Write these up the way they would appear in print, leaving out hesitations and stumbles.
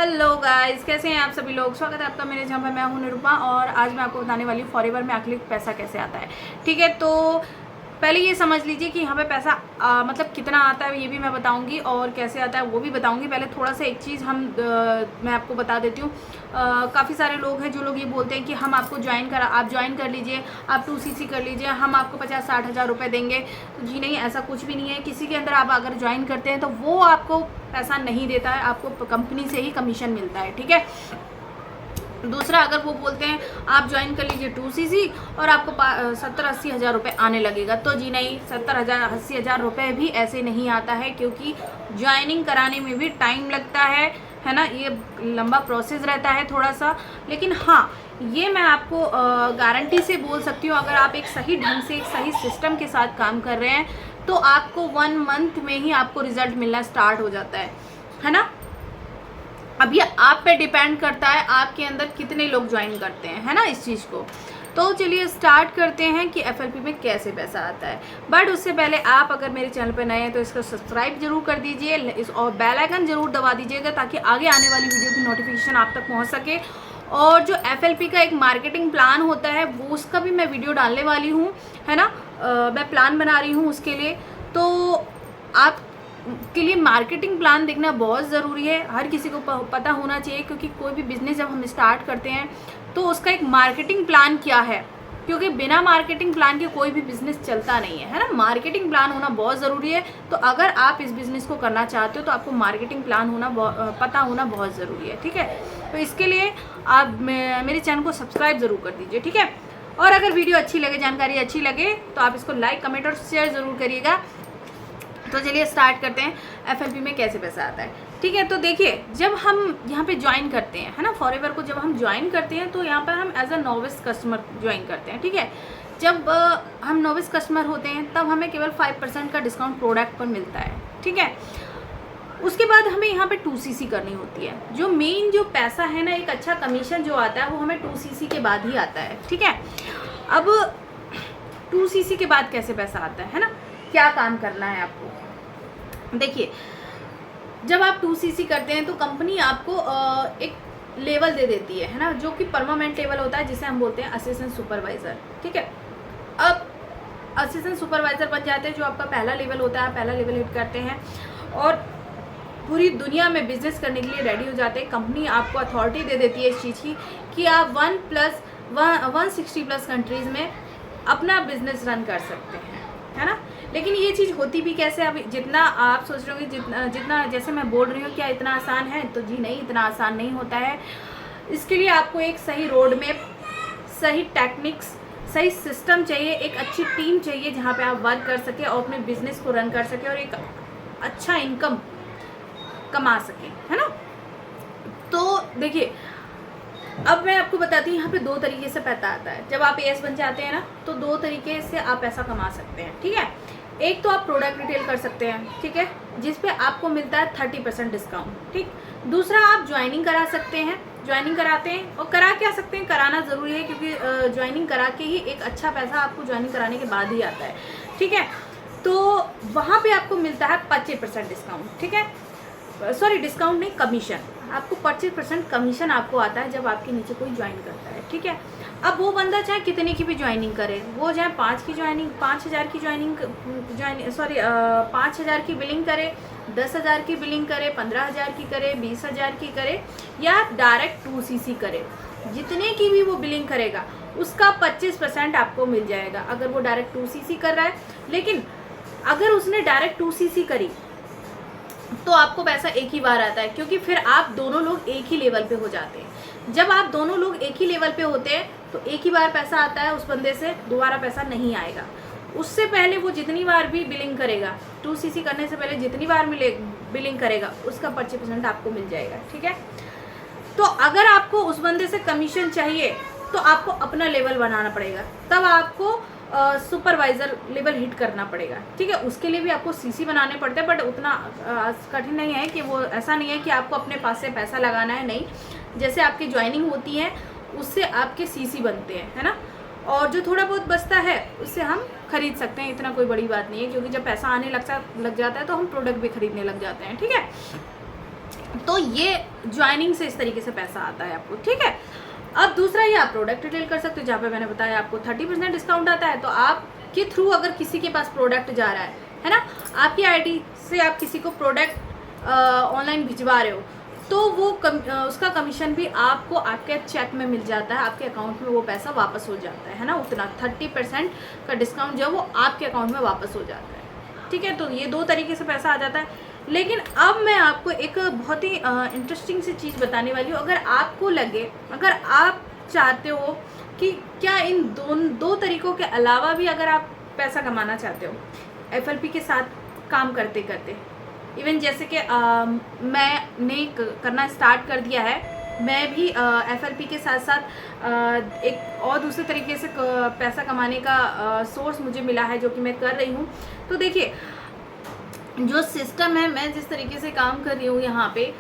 Hello guys, कैसे हैं आप सभी लोग। स्वागत है आपका मेरे चैनल पर। मैं हूं निरुपमा और आज मैं आपको बताने वाली हूँ फॉरएवर में एक्रिलिक पैसा कैसे आता है। ठीक है, तो पहले ये समझ लीजिए कि यहाँ पे पैसा मतलब कितना आता है ये भी मैं बताऊंगी और कैसे आता है वो भी बताऊंगी। पहले थोड़ा सा एक चीज़ मैं आपको बता देती हूँ। काफ़ी सारे लोग हैं जो लोग ये बोलते हैं कि हम आपको आप ज्वाइन कर लीजिए, आप 2cc कर लीजिए, हम आपको 50-60 हज़ार रुपये देंगे। तो जी नहीं, ऐसा कुछ भी नहीं है। किसी के अंदर आप अगर ज्वाइन करते हैं तो वो आपको पैसा नहीं देता है, आपको कंपनी से ही कमीशन मिलता है। ठीक है। दूसरा, अगर वो बोलते हैं आप ज्वाइन कर लीजिए 2cc और आपको 70-80 हज़ार रुपये आने लगेगा, तो जी नहीं, 70-80 हज़ार रुपये भी ऐसे नहीं आता है, क्योंकि ज्वाइनिंग कराने में भी टाइम लगता है ना। ये लंबा प्रोसेस रहता है थोड़ा सा। लेकिन हाँ, ये मैं आपको गारंटी से बोल सकती हूँ, अगर आप एक सही ढंग से एक सही सिस्टम के साथ काम कर रहे हैं तो आपको 1 मंथ में ही आपको रिजल्ट मिलना स्टार्ट हो जाता है ना। अब ये आप पे डिपेंड करता है आपके अंदर कितने लोग ज्वाइन करते हैं, है ना, इस चीज़ को। तो चलिए स्टार्ट करते हैं कि FLP में कैसे पैसा आता है। बट उससे पहले आप अगर मेरे चैनल पर नए हैं तो इसको सब्सक्राइब जरूर कर दीजिए और बेल आइकन जरूर दबा दीजिएगा, ताकि आगे आने वाली वीडियो की नोटिफिकेशन आप तक पहुंच सके। और जो FLP का एक मार्केटिंग प्लान होता है वो उसका भी मैं वीडियो डालने वाली हूँ, है ना। मैं प्लान बना रही हूँ उसके लिए। तो आप के लिए मार्केटिंग प्लान देखना बहुत ज़रूरी है, हर किसी को पता होना चाहिए, क्योंकि कोई भी बिज़नेस जब हम स्टार्ट करते हैं तो उसका एक मार्केटिंग प्लान क्या है, क्योंकि बिना मार्केटिंग प्लान के कोई भी बिज़नेस चलता नहीं है ना। मार्केटिंग प्लान होना बहुत ज़रूरी है। तो अगर आप इस बिज़नेस को करना चाहते हो तो आपको मार्केटिंग प्लान पता होना बहुत ज़रूरी है। ठीक है, तो इसके लिए आप मेरे चैनल को सब्सक्राइब ज़रूर कर दीजिए। ठीक है, और अगर वीडियो अच्छी लगे, जानकारी अच्छी लगे, तो आप इसको लाइक, कमेंट और शेयर ज़रूर करिएगा। तो चलिए स्टार्ट करते हैं FLP में कैसे पैसा आता है। ठीक है, तो देखिए, जब हम यहाँ पे ज्वाइन करते हैं, है ना, फॉरएवर को जब हम ज्वाइन करते हैं तो यहाँ पर हम as a novice customer join करते हैं। ठीक है, जब हम नोविस कस्टमर होते हैं तब हमें केवल 5% का डिस्काउंट प्रोडक्ट पर मिलता है। ठीक है, उसके बाद हमें यहाँ पे 2cc करनी होती है। जो मेन जो पैसा है ना, एक अच्छा कमीशन जो आता है वो हमें 2cc के बाद ही आता है। ठीक है, अब 2cc के बाद कैसे पैसा आता है ना, क्या काम करना है आपको। देखिए, जब आप 2cc करते हैं तो कंपनी आपको एक लेवल दे देती है ना, जो कि परमानेंट लेवल होता है, जिसे हम बोलते हैं असिस्टेंट सुपरवाइज़र। ठीक है, अब असिस्टेंट सुपरवाइज़र बन जाते हैं, जो आपका पहला लेवल होता है, पहला लेवल हिट करते हैं और पूरी दुनिया में बिजनेस करने के लिए रेडी हो जाते हैं। कंपनी आपको अथॉरिटी दे देती है इस चीज़ की कि आप 160+ कंट्रीज़ में अपना बिजनेस रन कर सकते हैं, है ना। लेकिन ये चीज़ होती भी कैसे। अब जितना आप सोच रहे होंगे, जितना जैसे मैं बोल रही हूँ, क्या इतना आसान है, तो जी नहीं, इतना आसान नहीं होता है। इसके लिए आपको एक सही रोड मैप, सही टेक्निक्स, सही सिस्टम चाहिए, एक अच्छी टीम चाहिए जहाँ पे आप वर्क कर सके और अपने बिजनेस को रन कर सके और एक अच्छा इनकम कमा सके, है ना। तो देखिए, अब मैं आपको बताती हूँ, यहाँ पे 2 तरीके से पैसा आता है। जब आप AS बन जाते हैं ना, तो 2 तरीके से आप पैसा कमा सकते हैं। ठीक है, एक तो आप प्रोडक्ट रिटेल कर सकते हैं, ठीक है, जिस पे आपको मिलता है 30% डिस्काउंट। ठीक, दूसरा आप ज्वाइनिंग करा सकते हैं, ज्वाइनिंग कराते हैं और करा क्या सकते हैं, कराना ज़रूरी है, क्योंकि ज्वाइनिंग करा के ही एक अच्छा पैसा आपको ज्वाइनिंग कराने के बाद ही आता है। ठीक है, तो वहाँ पे आपको मिलता है 25% डिस्काउंट। ठीक है, सॉरी, डिस्काउंट नहीं, कमीशन। आपको 25% कमीशन आपको आता है जब आपके नीचे कोई ज्वाइन करता है। ठीक है, अब वो बंदा चाहे कितने की भी ज्वाइनिंग करे, वो चाहे 5 की ज्वाइनिंग, 5000 की सॉरी 5000 की बिलिंग करे, 10,000 की बिलिंग करे, 15,000 की करे, 20,000 की करे, या डायरेक्ट 2cc करे, जितने की भी वो बिलिंग करेगा उसका 25% आपको मिल जाएगा, अगर वो डायरेक्ट 2cc कर रहा है। लेकिन अगर उसने डायरेक्ट 2cc करी तो आपको पैसा एक ही बार आता है, क्योंकि फिर आप दोनों लोग एक ही लेवल पे हो जाते हैं। जब आप दोनों लोग एक ही लेवल पे होते हैं तो एक ही बार पैसा आता है, उस बंदे से दोबारा पैसा नहीं आएगा। उससे पहले वो जितनी बार भी बिलिंग करेगा, 2cc करने से पहले जितनी बार बिलिंग करेगा, उसका 25% आपको मिल जाएगा। ठीक है, तो अगर आपको उस बंदे से कमीशन चाहिए तो आपको अपना लेवल बनाना पड़ेगा, तब आपको सुपरवाइज़र लेवल हिट करना पड़ेगा। ठीक है, उसके लिए भी आपको CC बनाने पड़ते हैं, बट उतना कठिन नहीं है, कि वो ऐसा नहीं है कि आपको अपने पास से पैसा लगाना है, नहीं। जैसे आपकी ज्वाइनिंग होती है उससे आपके CC बनते हैं, है ना, और जो थोड़ा बहुत बचता है उससे हम खरीद सकते हैं। इतना कोई बड़ी बात नहीं है, क्योंकि जब पैसा आने लग जाता है तो हम प्रोडक्ट भी खरीदने लग जाते हैं। ठीक है, तो ये ज्वाइनिंग से इस तरीके से पैसा आता है आपको, ठीक है। अब दूसरा ये आप प्रोडक्ट रिटेल कर सकते हो, जहाँ पे मैंने बताया आपको 30% डिस्काउंट आता है। तो आपके थ्रू अगर किसी के पास प्रोडक्ट जा रहा है ना, आपकी आईडी से आप किसी को प्रोडक्ट ऑनलाइन भिजवा रहे हो, तो वो उसका कमीशन भी आपको आपके चेक में मिल जाता है, आपके अकाउंट में वो पैसा वापस हो जाता है ना, उतना 30% का डिस्काउंट जो है वो आपके अकाउंट में वापस हो जाता है, ठीक है। तो ये दो तरीके से पैसा आ जाता है। लेकिन अब मैं आपको एक बहुत ही इंटरेस्टिंग सी चीज़ बताने वाली हूँ। अगर आपको लगे, अगर आप चाहते हो कि क्या इन दो तरीक़ों के अलावा भी अगर आप पैसा कमाना चाहते हो FLP के साथ काम करते करते, इवन जैसे कि मैंने करना स्टार्ट कर दिया है, मैं भी FLP के साथ साथ एक और दूसरे तरीके से पैसा कमाने का सोर्स मुझे मिला है, जो कि मैं कर रही हूँ। तो देखिए, जो सिस्टम है, मैं जिस तरीके से काम कर रही हूँ यहाँ पे,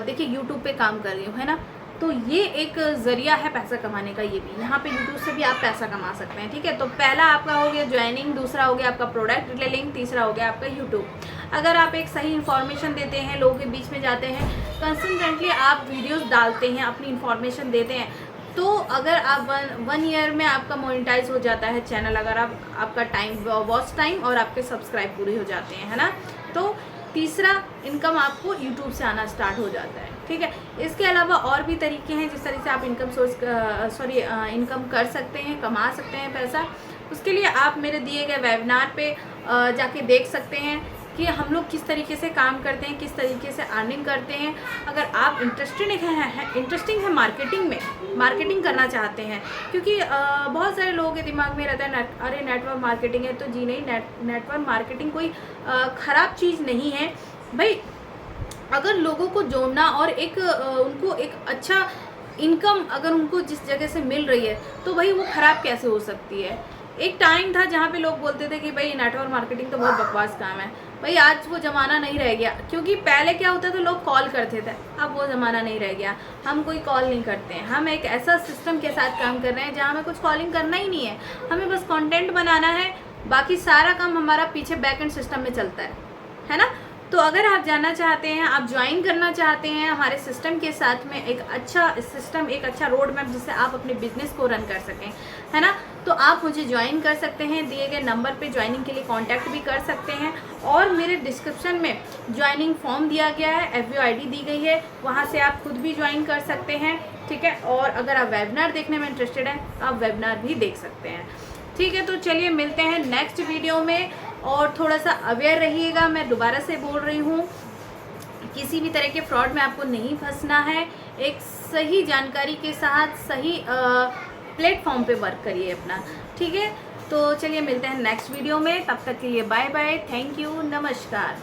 देखिए YouTube पे काम कर रही हूँ, है ना। तो ये एक ज़रिया है पैसा कमाने का, ये भी यहाँ पे YouTube से भी आप पैसा कमा सकते हैं, ठीक है। तो पहला आपका हो गया ज्वाइनिंग, दूसरा हो गया आपका प्रोडक्ट रिटेलिंग, तीसरा हो गया आपका YouTube। अगर आप एक सही इन्फॉर्मेशन देते हैं, लोगों के बीच में जाते हैं, कंसिस्टेंटली आप वीडियोस डालते हैं, अपनी इन्फॉर्मेशन देते हैं, तो अगर आप वन ईयर में आपका मोनेटाइज हो जाता है चैनल, अगर आपका टाइम वॉच टाइम और आपके सब्सक्राइब पूरे हो जाते हैं, है ना, तो तीसरा इनकम आपको यूट्यूब से आना स्टार्ट हो जाता है, ठीक है। इसके अलावा और भी तरीके हैं जिस तरह से आप इनकम कर सकते हैं, कमा सकते हैं पैसा। उसके लिए आप मेरे दिए गए वेबिनार पे जाके देख सकते हैं कि हम लोग किस तरीके से काम करते हैं, किस तरीके से अर्निंग करते हैं। अगर आप इंटरेस्टिंग है मार्केटिंग करना चाहते हैं, क्योंकि बहुत सारे लोगों के दिमाग में रहता है अरे नेटवर्क मार्केटिंग है, तो जी नहीं, नेटवर्क मार्केटिंग कोई ख़राब चीज़ नहीं है भाई। अगर लोगों को जोड़ना और उनको एक अच्छा इनकम अगर उनको जिस जगह से मिल रही है, तो भाई वो ख़राब कैसे हो सकती है। एक टाइम था जहाँ पे लोग बोलते थे कि भाई नेटवर्क मार्केटिंग तो बहुत बकवास काम है। भाई आज वो ज़माना नहीं रह गया, क्योंकि पहले क्या होता था, लोग कॉल करते थे, अब वो ज़माना नहीं रह गया। हम कोई कॉल नहीं करते हैं, हम एक ऐसा सिस्टम के साथ काम कर रहे हैं जहाँ हमें कुछ कॉलिंग करना ही नहीं है, हमें बस कंटेंट बनाना है, बाकी सारा काम हमारा पीछे बैकएंड सिस्टम में चलता है ना। तो अगर आप जानना चाहते हैं, आप ज्वाइन करना चाहते हैं हमारे सिस्टम के साथ में, एक अच्छा सिस्टम, एक अच्छा रोड मैप जिससे आप अपने बिजनेस को रन कर सकें, है ना, तो आप मुझे ज्वाइन कर सकते हैं। दिए गए नंबर पे ज्वाइनिंग के लिए कांटेक्ट भी कर सकते हैं, और मेरे डिस्क्रिप्शन में ज्वाइनिंग फॉर्म दिया गया है, FB ID दी गई है, वहाँ से आप खुद भी ज्वाइन कर सकते हैं, ठीक है। और अगर आप वेबिनार देखने में इंटरेस्टेड हैं, तो आप वेबिनार भी देख सकते हैं, ठीक है। तो चलिए मिलते हैं नेक्स्ट वीडियो में, और थोड़ा सा अवेयर रहिएगा। मैं दोबारा से बोल रही हूँ, किसी भी तरह के फ्रॉड में आपको नहीं फंसना है, एक सही जानकारी के साथ सही प्लेटफॉर्म पे वर्क करिए अपना, ठीक है। तो चलिए मिलते हैं नेक्स्ट वीडियो में, तब तक के लिए बाय बाय, थैंक यू, नमस्कार।